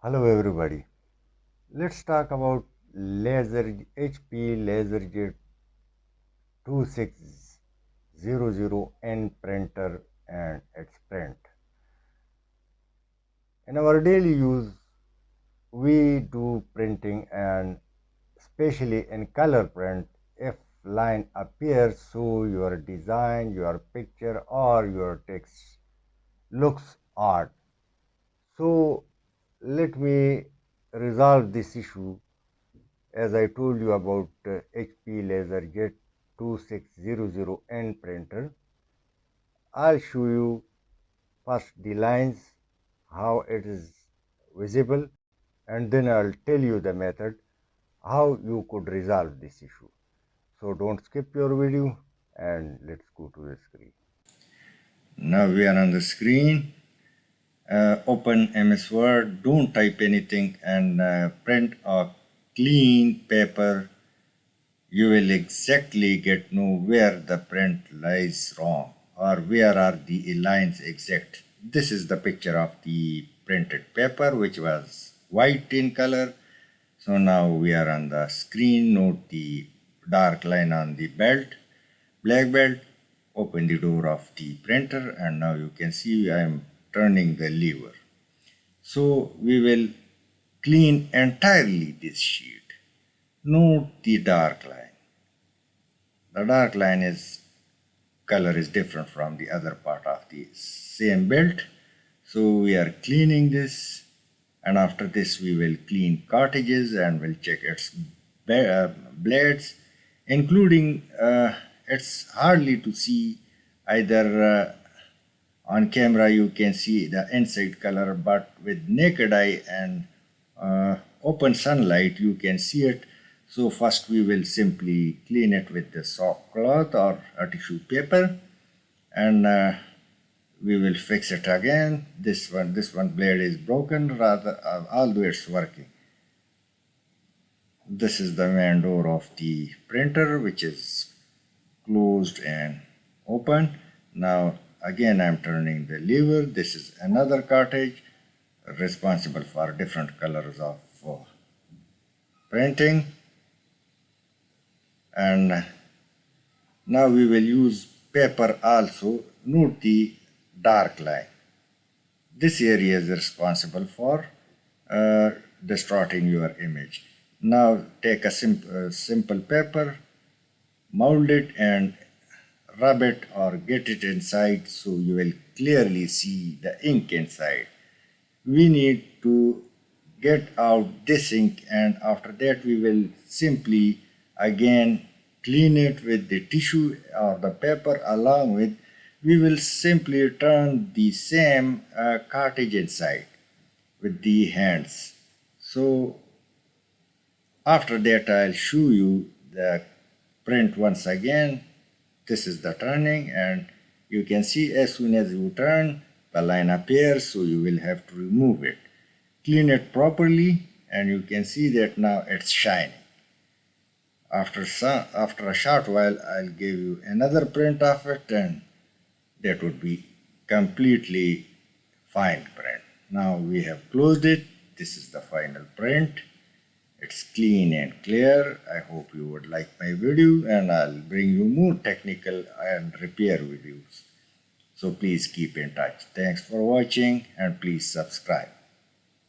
Hello everybody. Let's talk about HP Laserjet 2600N printer and its print. In our daily use, we do printing and especially in color print. If line appears, so your design, your picture or your text looks odd. So let me resolve this issue. As I told you about HP Laserjet 2600N printer, I'll show you first the lines, how it is visible, and then I'll tell you the method how you could resolve this issue. So don't skip your video and let's go to the screen. Now we are on the screen. Open MS Word, don't type anything, and print a clean paper. You will exactly get know where the print lies wrong or where are the lines exact. This is the picture of the printed paper, which was white in color. So now we are on the screen. Note the dark line on the belt, black belt. Open the door of the printer, and now you can see I am turning the lever. So we will clean entirely this sheet. Note the dark line. The dark line is color is different from the other part of the same belt. So we are cleaning this, and after this we will clean cartridges and will check its blades, including it's hardly to see either on camera you can see the inside color, but with naked eye and open sunlight you can see it. So first we will simply clean it with the soft cloth or a tissue paper, and we will fix it again. This one blade is broken, rather although it's working. This is the main door of the printer, which is closed and open. Now again I'm turning the lever. This is another cartridge responsible for different colors of printing, and now we will use paper also. Note the dark line. This area is responsible for distorting your image. Now take a simple paper, mold it and rub it or get it inside so you will clearly see the ink inside. We need to get out this ink, and after that we will simply again clean it with the tissue or the paper. Along with, we will simply turn the same cartridge inside with the hands. So after that I'll show you the print once again. This is the turning, and you can see as soon as you turn the line appears, so you will have to remove it. Clean it properly and you can see that now it's shining. After a short while I'll give you another print of it, and that would be completely fine print. Now we have closed it. This is the final print. It's clean and clear. I hope you would like my video, and I'll bring you more technical and repair videos. So please keep in touch. Thanks for watching and please subscribe.